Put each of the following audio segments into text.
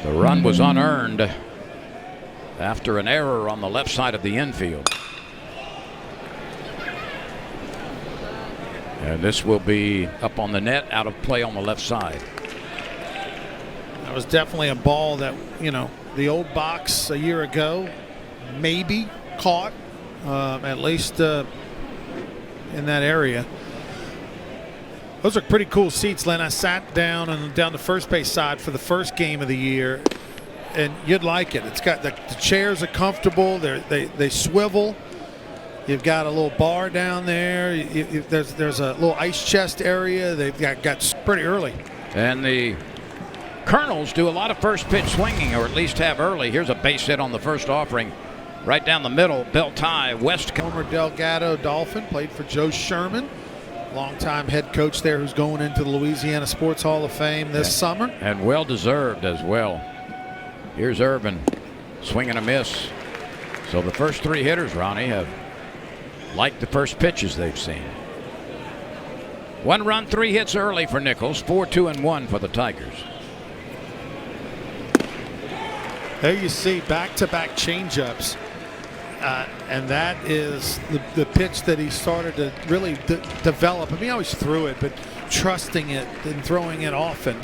The run was unearned after an error on the left side of the infield. And this will be up on the net, out of play on the left side. That was definitely a ball that, the old box a year ago maybe caught, at least in that area. Those are pretty cool seats, Len. I sat down the first base side for the first game of the year, and you'd like it. It's got the chairs are comfortable. They swivel. You've got a little bar down there. There's a little ice chest area. They've got pretty early. And the Colonels do a lot of first pitch swinging, or at least have early. Here's a base hit on the first offering. Right down the middle, belt tie, West. Homer Delgado Dolphin played for Joe Sherman, longtime head coach there, who's going into the Louisiana Sports Hall of Fame this summer. And well deserved as well. Here's Irvin, swing and a miss. So the first three hitters, Ronnie, have liked the first pitches they've seen. 1 run, 3 hits early for Nicholls. 4-2-1 for the Tigers. There you see back-to-back changeups, and that is the pitch that he started to really develop. I mean, he always threw it, but trusting it and throwing it often.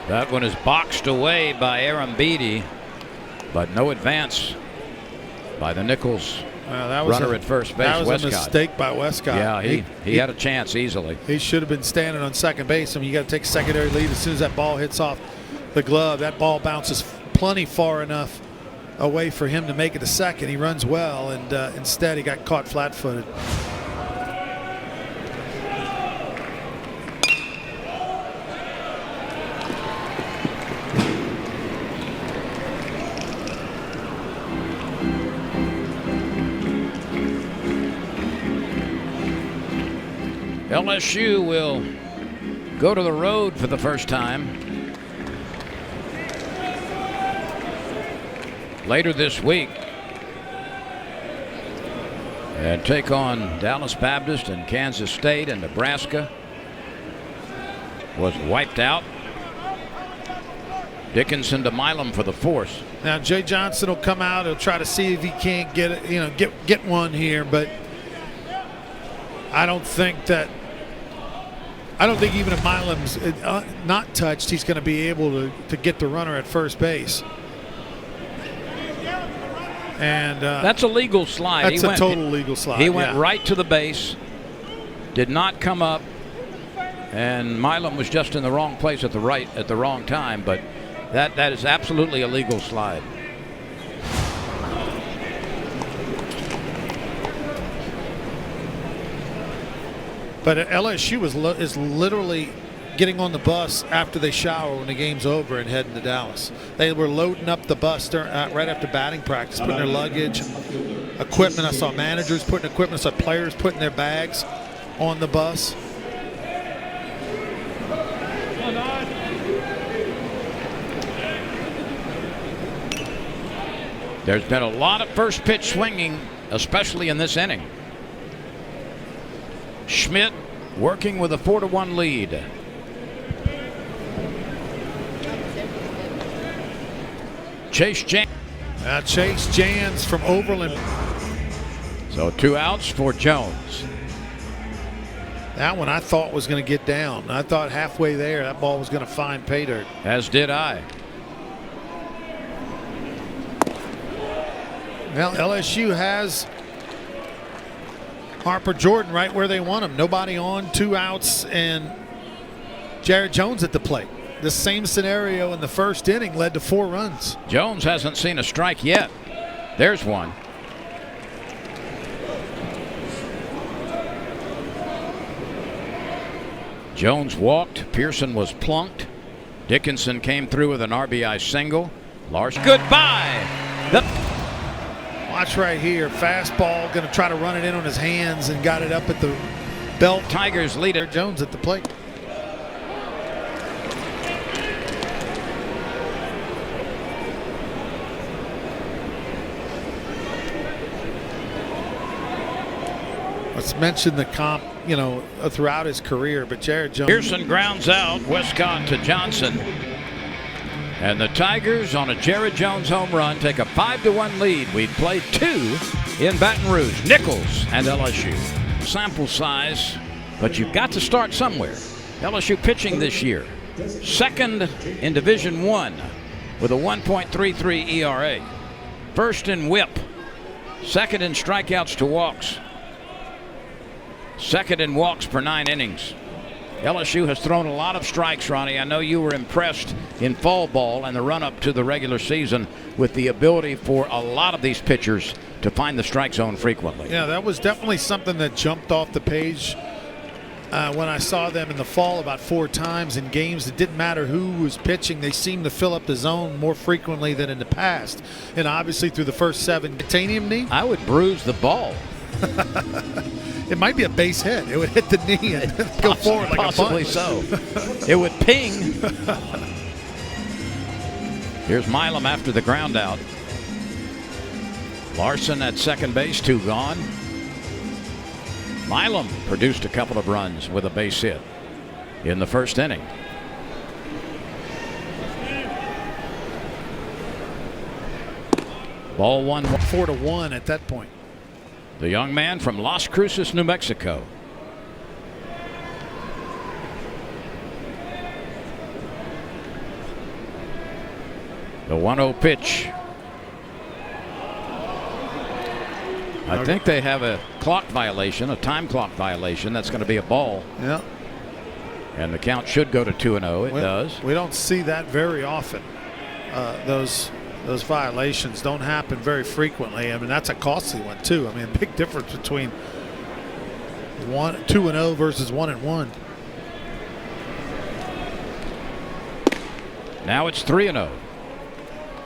That one is boxed away by Aaron Beatty, but no advance by the Nicholls runner at first base. That was Westcott. a mistake by Westcott. Yeah, he had a chance easily. He should have been standing on second base. I mean, you got to take a secondary lead as soon as that ball hits off the glove. That ball bounces plenty far enough away for him to make it a second. He runs well, and instead he got caught flat-footed. LSU will go to the road for the first time later this week and take on Dallas Baptist and Kansas State, and Nebraska was wiped out. Dickinson to Milam for the force. Now Jay Johnson will come out. He'll try to see if he can't get it, get one here, but I don't think even if Milam's not touched, he's going to be able to get the runner at first base. And that's a legal slide. That's a total legal slide. He went right to the base, did not come up, and Milam was just in the wrong place at the wrong time. But that is absolutely a legal slide. But LSU is literally getting on the bus after they shower when the game's over and heading to Dallas. They were loading up the bus right after batting practice, putting their luggage, equipment. I saw managers putting equipment. I saw players putting their bags on the bus. There's been a lot of first pitch swinging, especially in this inning. Schmidt working with a 4-1 lead. Chase Jans from Overland. So 2 outs for Jones. That one I thought was going to get down. I thought halfway there that ball was going to find pay dirt. As did I. Well, LSU has Harper Jordan right where they want him. Nobody on, 2 outs, and Jared Jones at the plate. The same scenario in the first inning led to 4 runs. Jones hasn't seen a strike yet. There's one. Jones walked. Pearson was plunked. Dickinson came through with an RBI single. Larson. Goodbye. Watch right here. Fastball, going to try to run it in on his hands and got it up at the belt. Tigers lead it. Jones at the plate. Let's mention the comp, throughout his career, but Jared Jones. Pearson grounds out. Westcott to Johnson. And the Tigers, on a Jared Jones home run, take a 5-1 lead. We played 2 in Baton Rouge, Nicholls and LSU. Sample size, but you've got to start somewhere. LSU pitching this year, second in Division I with a 1.33 ERA. First in WHIP, second in strikeouts to walks, second in walks per 9 innings. LSU has thrown a lot of strikes, Ronnie. I know you were impressed in fall ball and the run-up to the regular season with the ability for a lot of these pitchers to find the strike zone frequently. Yeah, that was definitely something that jumped off the page when I saw them in the fall about 4 times in games. It didn't matter who was pitching. They seemed to fill up the zone more frequently than in the past. And obviously through the first 7. Titanium knee? I would bruise the ball. It might be a base hit. It would hit the knee and go forward like possibly a so. It would ping. Here's Milam after the ground out. Larson at second base, 2 gone. Milam produced a couple of runs with a base hit in the first inning. Ball 1. 4-1 at that point. The young man from Las Cruces, New Mexico. The 1-0 pitch. I think they have a clock violation, a time clock violation. That's going to be a ball. Yeah. And the count should go to 2-0. It does. We don't see that very often. Those violations don't happen very frequently. I mean, that's a costly one too. I mean, a big difference between 2-0 versus 1-1. Now it's 3-0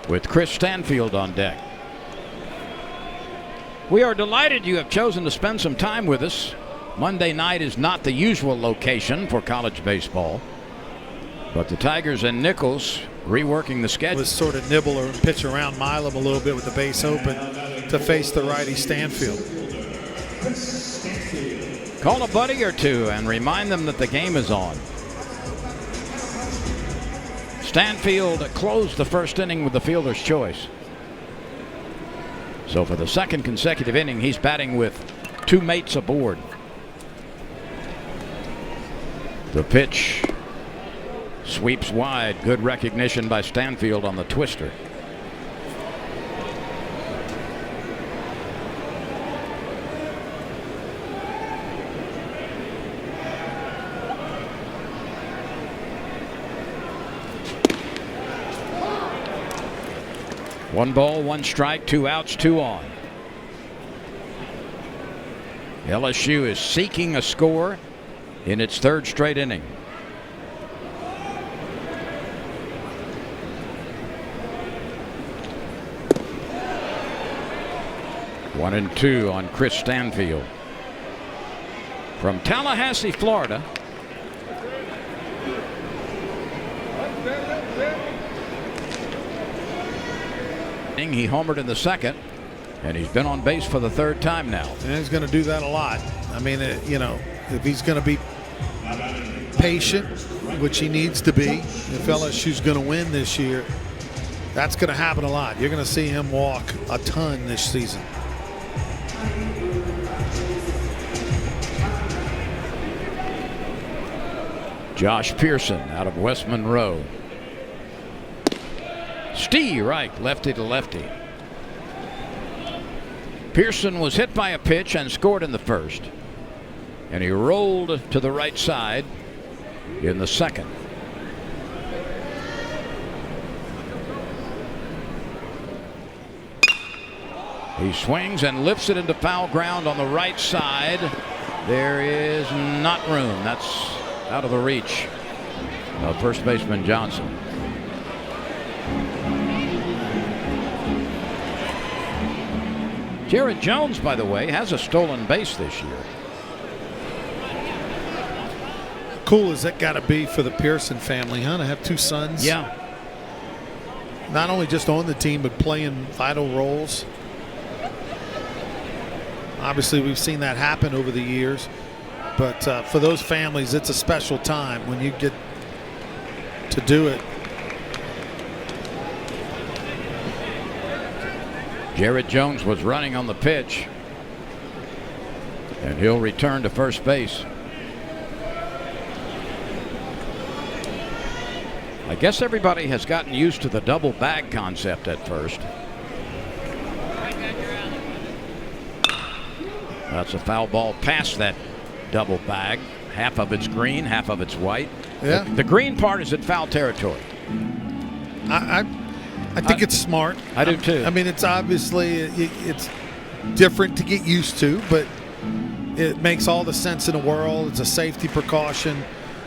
with Chris Stanfield on deck. We are delighted you have chosen to spend some time with us. Monday night is not the usual location for college baseball, but the Tigers and Nicholls reworking the schedule. Was sort of nibble or pitch around Milam a little bit with the base open to face the righty Stanfield. Call a buddy or two and remind them that the game is on. Stanfield closed the first inning with the fielder's choice. So for the second consecutive inning, he's batting with 2 mates aboard. The pitch sweeps wide. Good recognition by Stanfield on the twister. One ball, 1 strike, 2 outs, 2 on. LSU is seeking a score in its 3rd straight inning. One and 2 on Chris Stanfield. From Tallahassee, Florida. He homered in the second, and he's been on base for the 3rd time now. And he's going to do that a lot. I mean, you know, if he's going to be patient, which he needs to be, if LSU's going to win this year, that's going to happen a lot. You're going to see him walk a ton this season. Josh Pearson out of West Monroe. Steve Reich, lefty to lefty. Pearson was hit by a pitch and scored in the first, and he rolled to the right side in the second. He swings and lifts it into foul ground on the right side. There is not room. That's out of the reach of first baseman Johnson. Jared Jones, by the way, has a stolen base this year. Cool as that got to be for the Pearson family, huh? To have 2 sons. Yeah. Not only just on the team, but playing vital roles. Obviously, we've seen that happen over the years. But for those families, it's a special time when you get to do it Jared Jones was running on the pitch, and he'll return to first base. I guess everybody has gotten used to the double bag concept at first. That's a foul ball past that double bag. Half of it's green, half of it's white. Yeah. The green part is in foul territory. I think it's smart. I do too. I mean, it's obviously it's different to get used to, but it makes all the sense in the world. It's a safety precaution.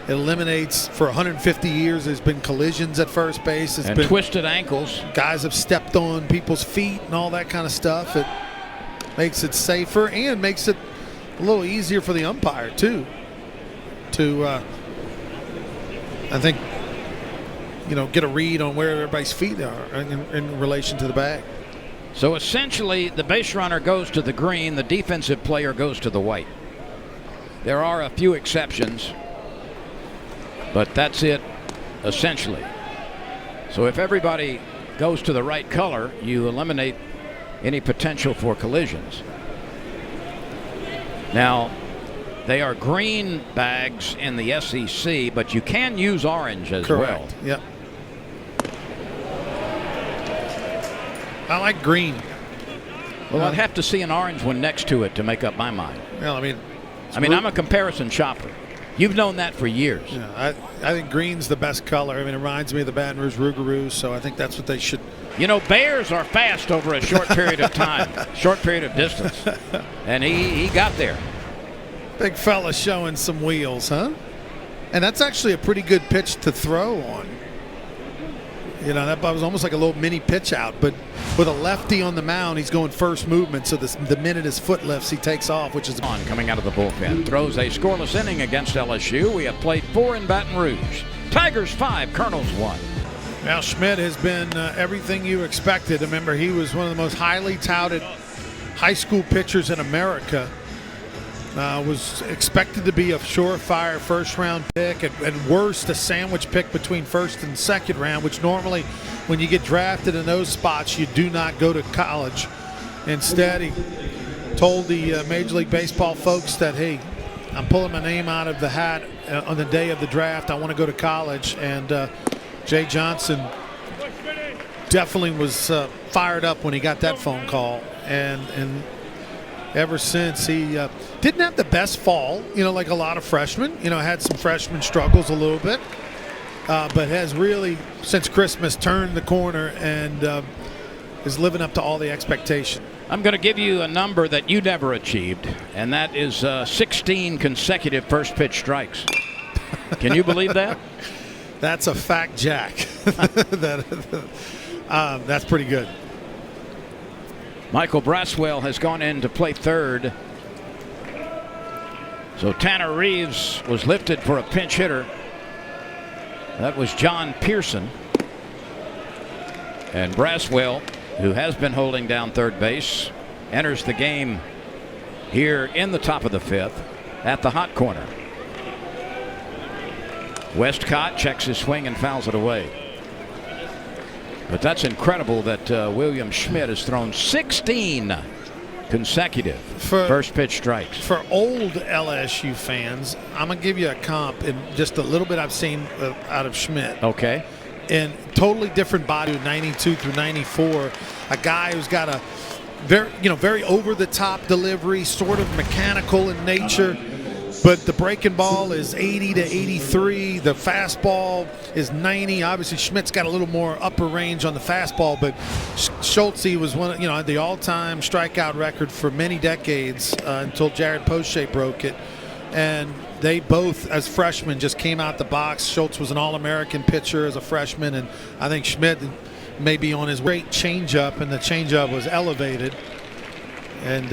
It eliminates, for 150 years, there's been collisions at first base. And been twisted ankles. Guys have stepped on people's feet and all that kind of stuff. It makes it safer and makes it a little easier for the umpire, too. To, I think, get a read on where everybody's feet are in relation to the bag. So essentially, the base runner goes to the green, the defensive player goes to the white. There are a few exceptions, but that's it essentially. So if everybody goes to the right color, you eliminate any potential for collisions. Now, they are green bags in the SEC, but you can use orange as Correct. well. Yep. I like green. Well, I'd have to see an orange one next to it to make up my mind. Well, I mean, I'm a comparison shopper. You've known that for years. Yeah, I think green's the best color. I mean, it reminds me of the Baton Rouge Rougarous, so I think that's what they should. Bears are fast over a short period of time, short period of distance. And he got there. Big fella showing some wheels, huh? And that's actually a pretty good pitch to throw on. That was almost like a little mini pitch out, but with a lefty on the mound, he's going first movement, so the minute his foot lifts, he takes off, which is on coming out of the bullpen. Throws a scoreless inning against LSU. We have played 4 in Baton Rouge. Tigers 5, Colonels 1. Now, Schmidt has been everything you expected. Remember, he was one of the most highly touted high school pitchers in America. Was expected to be a surefire first-round pick, and worst, a sandwich pick between first and second round, which normally when you get drafted in those spots, you do not go to college. Instead, he told the Major League Baseball folks that, hey, I'm pulling my name out of the hat on the day of the draft. I want to go to college. And Jay Johnson definitely was fired up when he got that phone call. And ever since, he didn't have the best fall, like a lot of freshmen. Had some freshman struggles a little bit, but has really, since Christmas, turned the corner and is living up to all the expectation. I'm going to give you a number that you never achieved, and that is 16 consecutive first pitch strikes. Can you believe that? That's a fact, Jack. That's pretty good. Michael Braswell has gone in to play third. So Tanner Reeves was lifted for a pinch hitter. That was John Pearson. And Braswell, who has been holding down third base, enters the game here in the top of the 5th at the hot corner. Westcott checks his swing and fouls it away. But that's incredible that William Schmidt has thrown 16 consecutive first pitch strikes. For old LSU fans, I'm going to give you a comp in just a little bit I've seen out of Schmidt. Okay. And totally different body, 92 through 94. A guy who's got a very over the top delivery, sort of mechanical in nature. But the breaking ball is 80 to 83. The fastball is 90. Obviously, Schmidt's got a little more upper range on the fastball, but Schultz was one of, the all-time strikeout record for many decades until Jared Poche broke it. And they both, as freshmen, just came out the box. Schultz was an All-American pitcher as a freshman, and I think Schmidt may be on his great changeup, and the changeup was elevated. And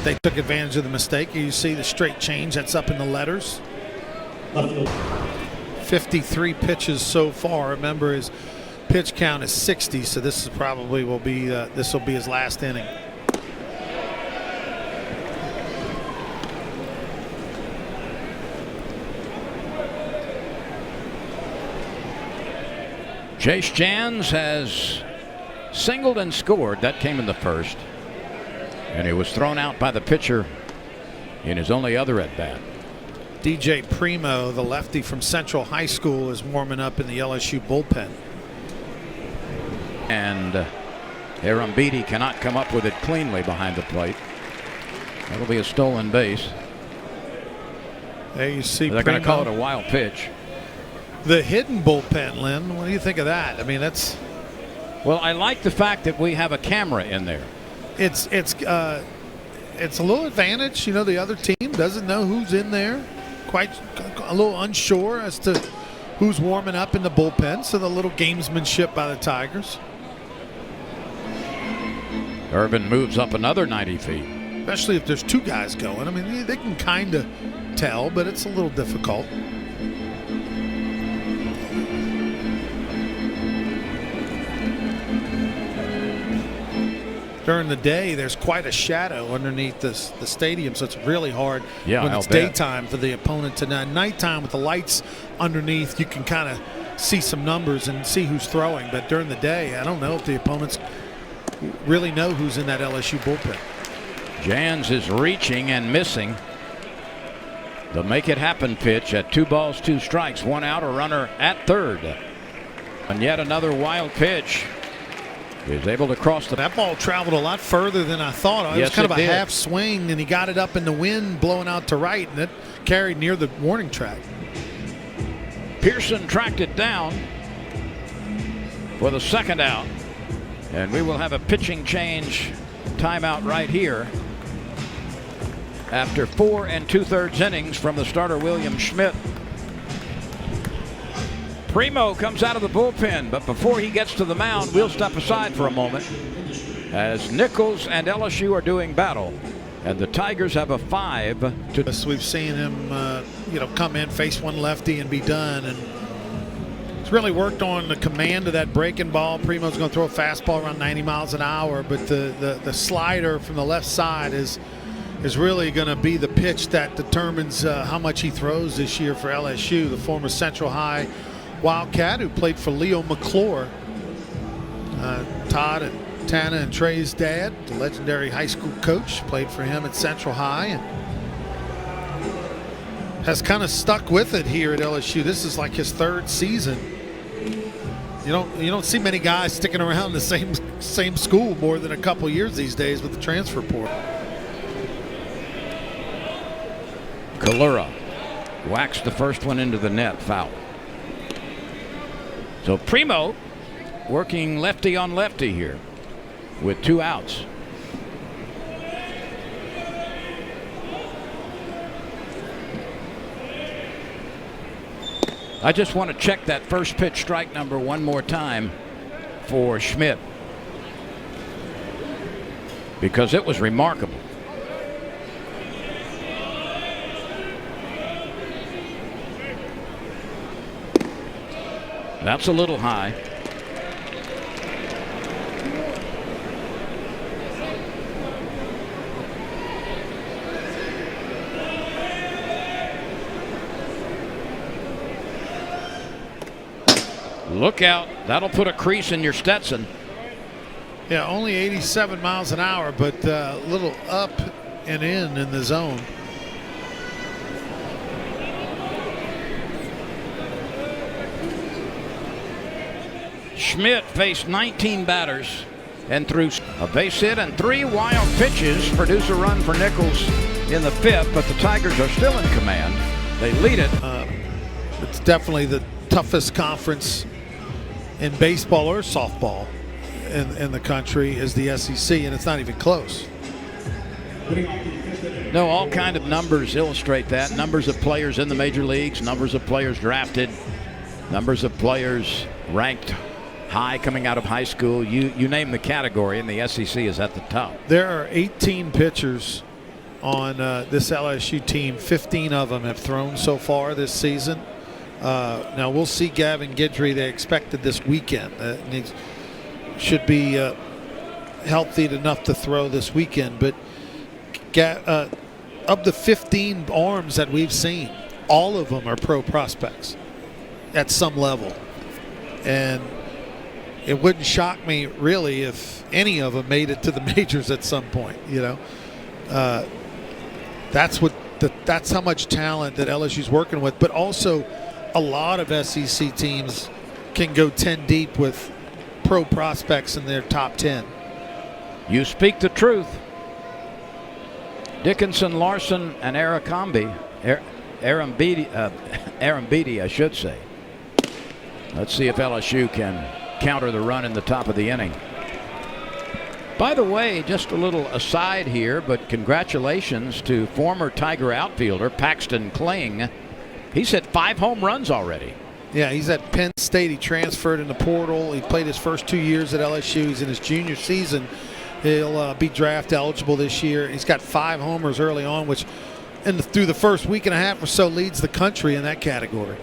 they took advantage of the mistake. You see the straight change that's up in the letters. 53 pitches so far. Remember, his pitch count is 60, so this is probably will be his last inning. Chase Jans has singled and scored. That came in the first. And he was thrown out by the pitcher in his only other at bat. DJ Primo, the lefty from Central High School, is warming up in the LSU bullpen. And Arambidi cannot come up with it cleanly behind the plate. That'll be a stolen base. There you see. They're going to call it a wild pitch. The hidden bullpen, Lynn. What do you think of that? I mean, that's. Well, I like the fact that we have a camera in there. It's a little advantage. You know, the other team doesn't know who's in there. Quite a little unsure as to who's warming up in the bullpen. So the little gamesmanship by the Tigers. Irvin moves up another 90 feet. Especially if there's two guys going. I mean, they can kind of tell, but it's a little difficult. During the day, there's quite a shadow underneath the stadium, so it's really hard when it's daytime for the opponent to know. Nighttime with the lights underneath, you can kind of see some numbers and see who's throwing. But during the day, I don't know if the opponents really know who's in that LSU bullpen. Jans is reaching and missing. The make it happen pitch at 2 balls, 2 strikes, 1 out, a runner at third. And yet another wild pitch. Is able to cross the. That ball traveled a lot further than I thought. It was kind of a half swing, and he got it up in the wind, blowing out to right, and it carried near the warning track. Pearson tracked it down for the second out, and we will have a pitching change timeout right here after 4 2/3 innings from the starter William Schmidt. Primo comes out of the bullpen, but before he gets to the mound, we'll step aside for a moment as Nicholls and LSU are doing battle, and the Tigers have a 5 to. So we've seen him, come in, face one lefty, and be done, and he's really worked on the command of that breaking ball. Primo's going to throw a fastball around 90 miles an hour, but the slider from the left side is really going to be the pitch that determines how much he throws this year for LSU. The former Central High Wildcat who played for Leo McClure, Todd and Tana and Trey's dad, the legendary high school coach, played for him at Central High and has kind of stuck with it here at LSU. This is like his 3rd season. You don't see many guys sticking around the same school more than a couple years these days with the transfer portal. Kalura whacks the first one into the net, foul. So Primo working lefty on lefty here with 2 outs. I just want to check that first pitch strike number one more time for Schmidt, because it was remarkable. That's a little high. Look out. That'll put a crease in your Stetson. Yeah, only 87 miles an hour, but a little up and in the zone. Schmidt faced 19 batters and threw a base hit and 3 wild pitches, produce a run for Nicholls in the 5th, but the Tigers are still in command. They lead it. It's definitely the toughest conference in baseball or softball in the country is the SEC, and it's not even close. No, all kind of numbers illustrate that. Numbers of players in the major leagues, numbers of players drafted, numbers of players ranked high coming out of high school. You name the category, and the SEC is at the top. There are 18 pitchers on this LSU team. 15 of them have thrown so far this season. Now we'll see Gavin Guidry. They expected this weekend. He should be healthy enough to throw this weekend. But of the 15 arms that we've seen, all of them are pro prospects at some level. And it wouldn't shock me really if any of them made it to the majors at some point. That's how much talent that LSU's working with. But also, a lot of SEC teams can go 10 deep with pro prospects in their top 10. You speak the truth. Dickinson, Larson, and Arambidi, I should say. Let's see if LSU can counter the run in the top of the inning. By the way, just a little aside here, but congratulations to former Tiger outfielder Paxton Kling. He's hit 5 home runs already. Yeah, he's at Penn State. He transferred in the portal. He played his first 2 years at LSU. He's in his junior season. He'll be draft eligible this year. He's got 5 homers early on, which through the first week and a half or so leads the country in that category.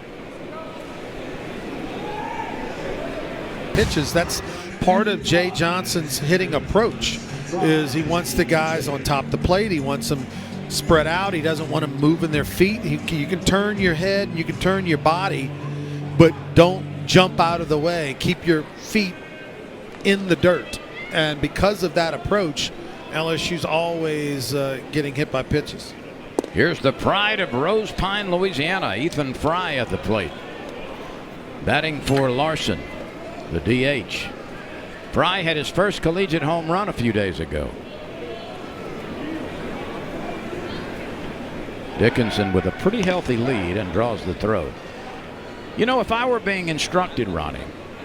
Pitches, that's part of Jay Johnson's hitting approach, is he wants the guys on top of the plate. He wants them spread out. He doesn't want them moving their feet. You can turn your head and you can turn your body, but don't jump out of the way. Keep your feet in the dirt. And because of that approach, LSU's always getting hit by pitches. Here's the pride of Rose Pine, Louisiana, Ethan Fry at the plate. Batting for Larson, the DH. Fry had his first collegiate home run a few days ago. Dickinson with a pretty healthy lead and draws the throw. If I were being instructed, Ronnie,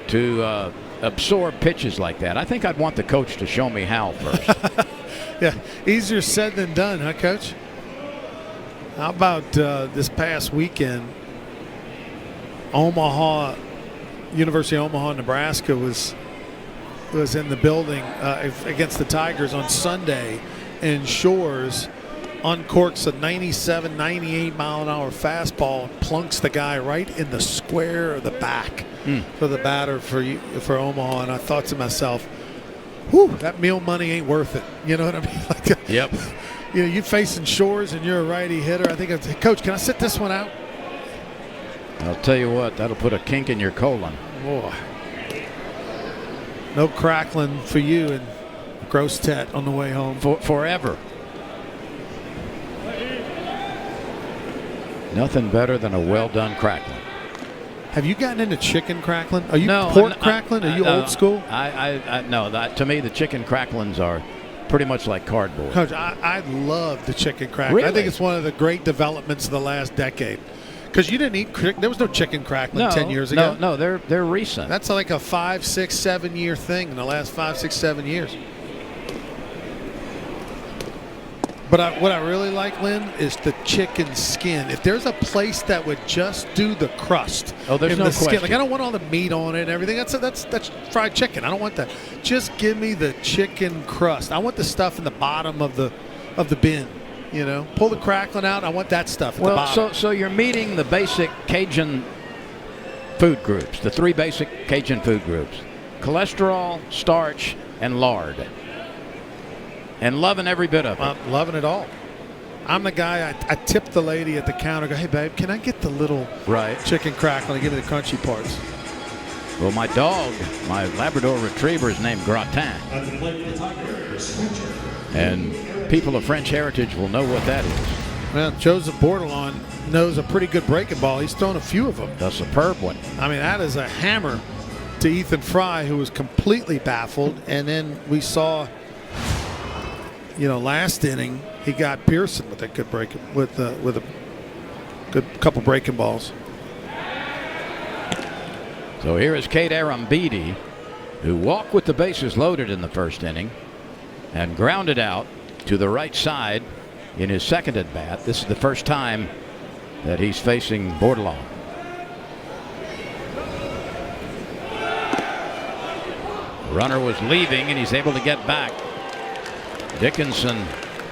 to absorb pitches like that, I think I'd want the coach to show me how first. Yeah, easier said than done, huh, Coach? How about this past weekend? University of Omaha, Nebraska was in the building against the Tigers on Sunday, and Shores uncorks a 97, 98 mile an hour fastball, plunks the guy right in the square of the back for the batter for Omaha. And I thought to myself, whew, that meal money ain't worth it. You know what I mean? Yep. You're facing Shores and you're a righty hitter. I think, Coach, can I sit this one out? I'll tell you what, that'll put a kink in your colon. Boy. No crackling for you and Gross-Tet on the way home. Forever. Nothing better than a well-done crackling. Have you gotten into chicken crackling? Are you no, pork crackling? Are you old school? No. To me, the chicken cracklings are pretty much like cardboard. Coach, I love the chicken crackling. Really? I think it's one of the great developments of the last decade. Because you didn't eat, there was no chicken crackling 10 years ago. No, they're recent. That's like a 5, 6, 7 year thing in the last 5, 6, 7 years. But what I really like, Lynn, is the chicken skin. If there's a place that would just do the crust, there's no the skin, question. like I don't want all the meat on it and everything. That's fried chicken. I don't want that. Just give me the chicken crust. I want the stuff in the bottom of the bin. Pull the crackling out. I want that stuff at the bottom. So you're meeting the basic Cajun food groups, the 3 basic Cajun food groups: cholesterol, starch, and lard. And loving every bit of it. I'm loving it all. I'm the guy, I tip the lady at the counter, go, hey, babe, can I get the little chicken crackling and give me the crunchy parts? Well, my dog, my Labrador Retriever, is named Gratin. And people of French heritage will know what that is. Well, Joseph Bordelon knows a pretty good breaking ball. He's thrown a few of them. The superb one. I mean, that is a hammer to Ethan Fry, who was completely baffled. And then we saw, last inning, he got Pearson with a good break, with a good couple breaking balls. So here is Kate Arambidi, who walked with the bases loaded in the first inning and grounded out to the right side in his second at bat. This is the first time that he's facing Bordelon. Runner was leaving and he's able to get back. Dickinson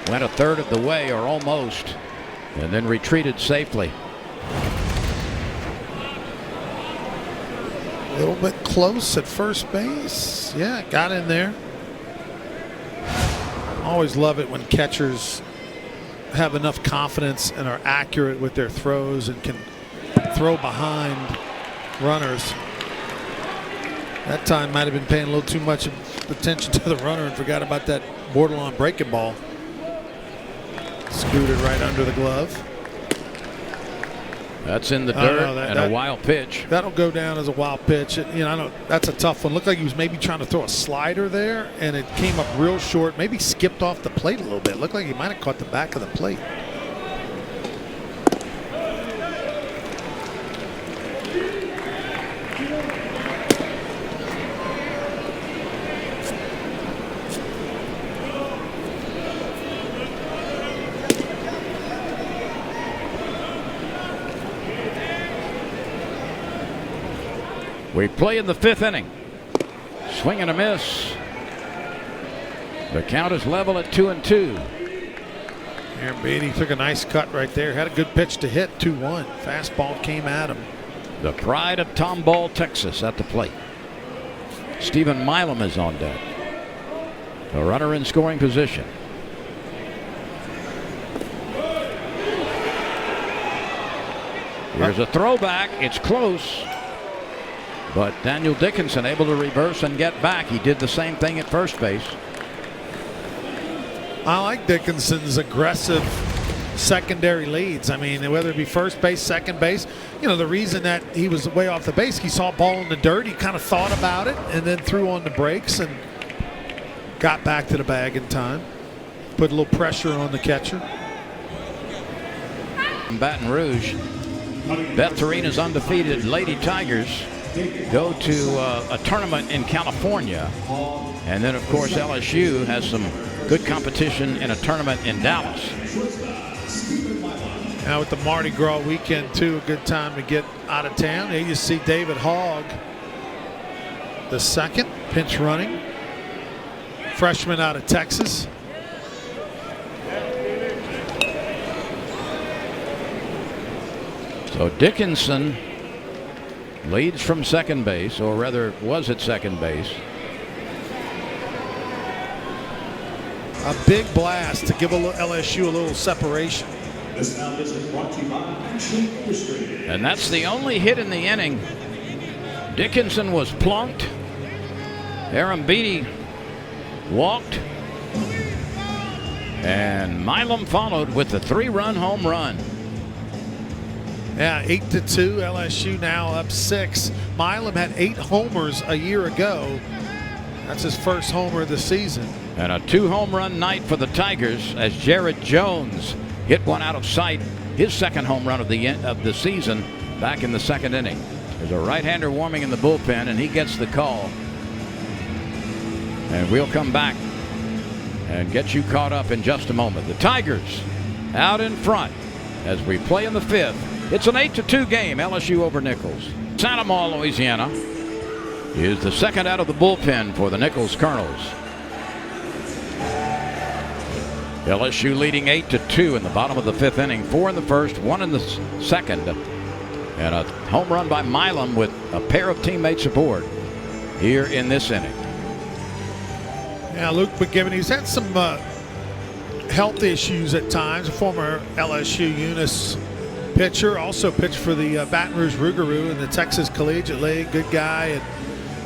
went a third of the way, or almost, and then retreated safely. A little bit close at first base. Yeah, got in there. Always love it when catchers have enough confidence and are accurate with their throws and can throw behind runners. That time might have been paying a little too much attention to the runner and forgot about that borderline breaking ball. Scooted right under the glove. That's in the dirt and a wild pitch. That'll go down as a wild pitch. That's a tough one. Looked like he was maybe trying to throw a slider there, and it came up real short. Maybe skipped off the plate a little bit. Looked like he might have caught the back of the plate. We play in the 5th inning. Swing and a miss. The count is level at 2-2. Aaron Beatty took a nice cut right there. Had a good pitch to hit. 2-1. Fastball came at him. The pride of Tomball, Texas at the plate. Stephen Milam is on deck. The runner in scoring position. Here's a throwback. It's close. But Daniel Dickinson able to reverse and get back. He did the same thing at first base. I like Dickinson's aggressive secondary leads. I mean, whether it be first base, second base, the reason that he was way off the base, he saw a ball in the dirt. He kind of thought about it and then threw on the brakes and got back to the bag in time. Put a little pressure on the catcher. In Baton Rouge, Beth Torina's undefeated Lady Tigers go to a tournament in California. And then, of course, LSU has some good competition in a tournament in Dallas. Now with the Mardi Gras weekend, too, a good time to get out of town. Here you see David Hogg, the second, pinch running. Freshman out of Texas. So Dickinson leads from second base, or rather was at second base. A big blast to give LSU a little separation. And that's the only hit in the inning. Dickinson was plunked. Aaron Beatty walked. And Milam followed with the 3-run home run. Yeah, 8-2. LSU now up 6. Milam had 8 homers a year ago. That's his first homer of the season. And a 2-home run night for the Tigers as Jared Jones hit one out of sight. His second home run of the season back in the 2nd inning. There's a right-hander warming in the bullpen, and he gets the call. And we'll come back and get you caught up in just a moment. The Tigers out in front as we play in the 5th. It's an 8-2 game, LSU over Nicholls. Santa Maria, Louisiana is the second out of the bullpen for the Nicholls Colonels. LSU leading 8-2 in the bottom of the 5th inning. 4 in the first, 1 in the second. And a home run by Milam with a pair of teammates aboard here in this inning. Yeah, Luke McGivney, he's had some health issues at times. A former LSU Eunice pitcher, also pitched for the Baton Rouge Rougarou in the Texas Collegiate League. Good guy, and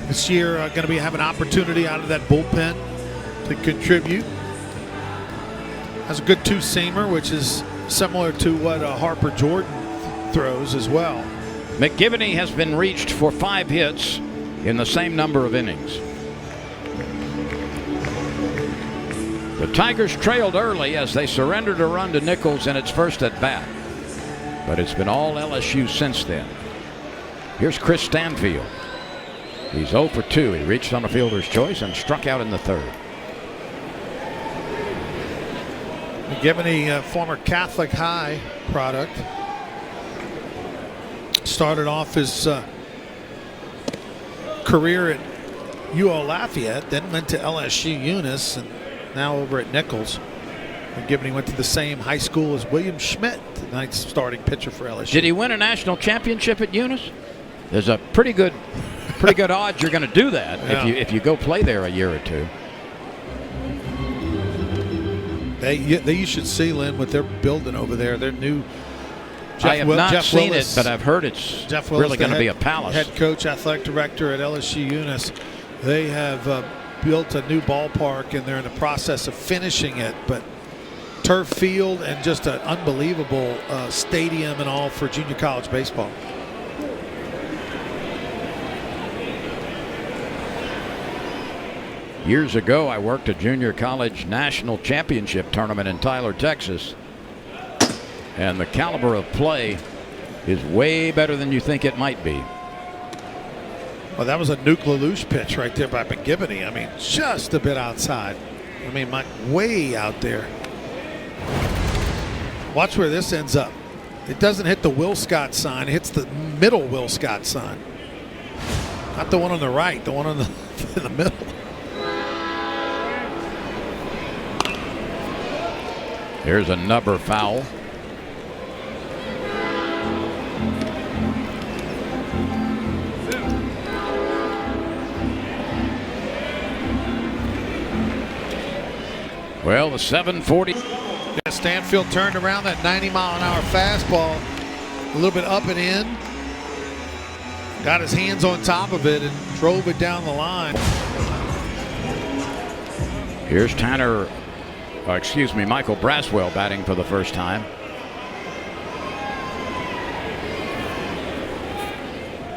this year going to be having an opportunity out of that bullpen to contribute. Has a good 2-seamer, which is similar to what Harper Jordan throws as well. McGivney has been reached for 5 hits in the same number of innings. The Tigers trailed early as they surrendered a run to Nicholls in its first at bat. But it's been all LSU since then. Here's Chris Stanfield. He's 0 for 2. He reached on a fielder's choice and struck out in the 3rd. McGivney, former Catholic High product. Started off his career at UO Lafayette, then went to LSU Eunice, and now over at Nicholls. McGivney went to the same high school as William Schmidt, the ninth starting pitcher for LSU. Did he win a national championship at Eunice? There's a pretty good odds you're going to do that if you go play there a year or two. You should see, Lynn, what they're building over there. Their new I have not Jeff seen Willis, it, but I've heard it's Jeff Willis, really going to be a palace. Head coach, athletic director at LSU Eunice. They have built a new ballpark, and they're in the process of finishing it. But turf field and just an unbelievable stadium and all for junior college baseball. Years ago, I worked a junior college national championship tournament in Tyler, Texas. And the caliber of play is way better than you think it might be. Well, that was a Nuke LaLoosh pitch right there by McGivney. I mean, just a bit outside. I mean, way out there. Watch where this ends up. It doesn't hit the Will Scott sign. It hits the middle Will Scott sign. Not the one on the right, the one on the in the middle. Here's a number foul. Well, the 740. Yeah, Stanfield turned around that 90-mile-an-hour fastball, a little bit up and in. Got his hands on top of it and drove it down the line. Here's Michael Braswell batting for the first time.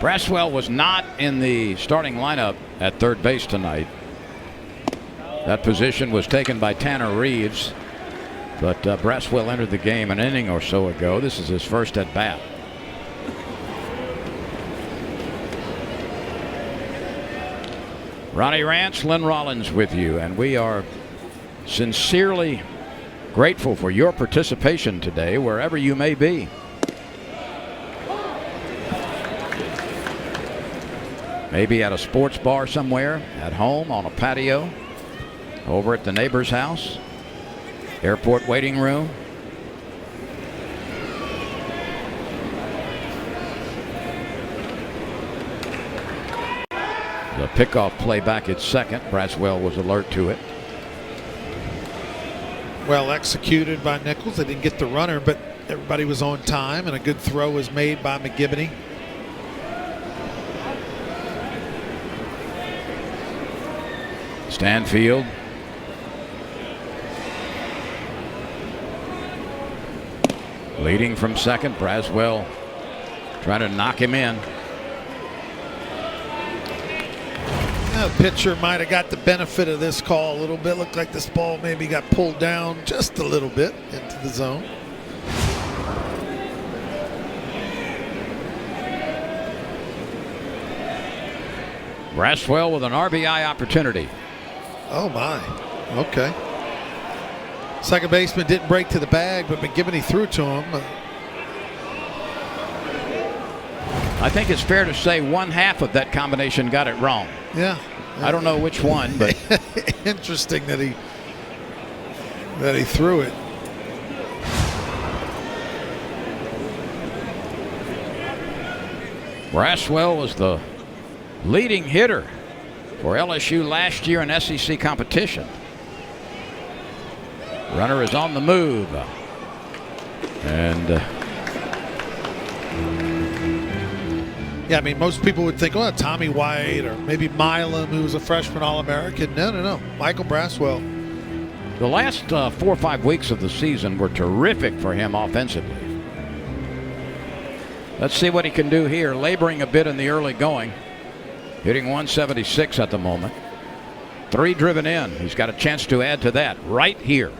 Braswell was not in the starting lineup at third base tonight. That position was taken by Tanner Reeves, but Braswell entered the game an inning or so ago. This is his first at bat. Ronnie Rance, Lynn Rollins with you, and we are sincerely grateful for your participation today, wherever you may be. Maybe at a sports bar somewhere, at home, on a patio, over at the neighbor's house, airport waiting room. The pickoff play back at second. Braswell was alert to it. Well executed by Nicholls. They didn't get the runner, but everybody was on time, and a good throw was made by McGivney. Stanfield. Leading from second. Braswell trying to knock him in. The pitcher might have got the benefit of this call a little bit. Looked like this ball maybe got pulled down just a little bit into the zone. Braswell with an RBI opportunity. Oh my. Okay. Second baseman didn't break to the bag, but McGivney threw to him. I think it's fair to say one half of that combination got it wrong. Yeah. I don't know which one, but interesting that he threw it. Braswell was the leading hitter for LSU last year in SEC competition. Runner is on the move. And yeah, I mean, most people would think, oh, Tommy White or maybe Milam, who was a freshman All-American. No. Michael Braswell. The last 4 or 5 weeks of the season were terrific for him offensively. Let's see what he can do here. Laboring a bit in the early going. Hitting 176 at the moment. 3 driven in. He's got a chance to add to that right here.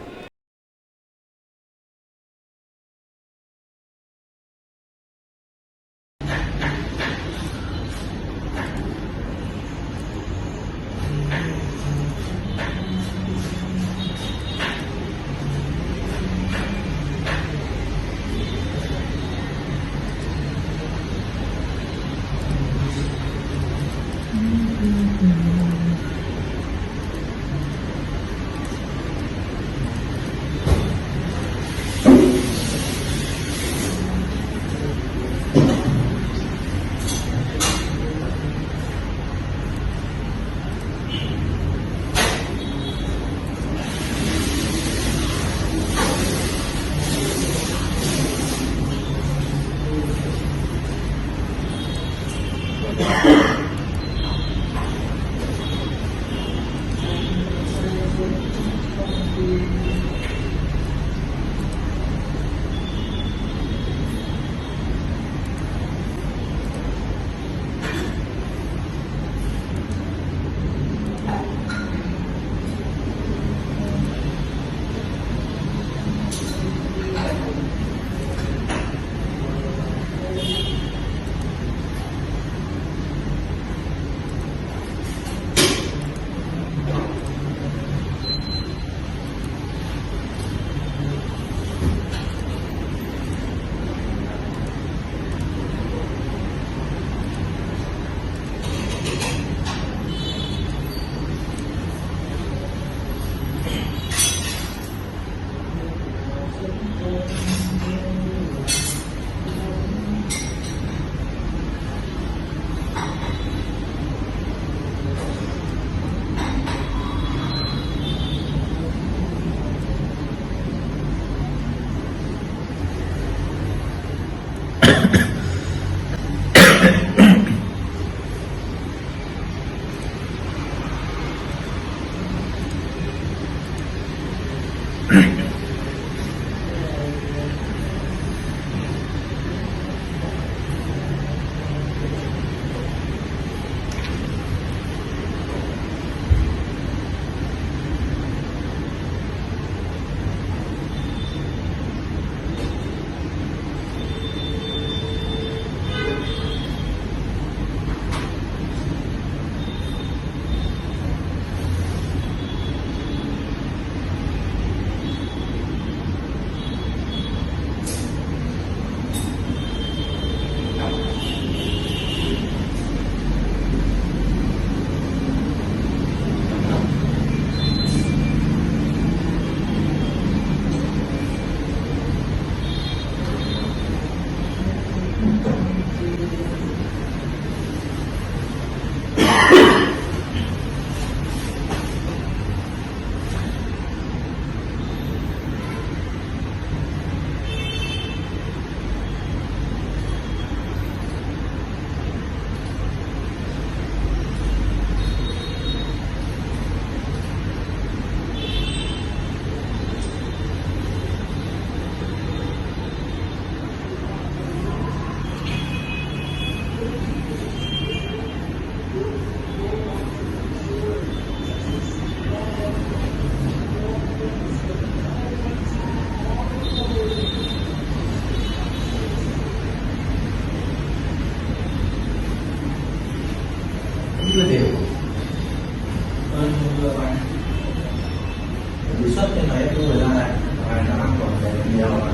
đều là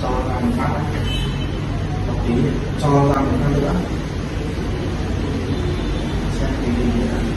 cho ra một phát hợp lý, cho ra một phát nữa xem cái gì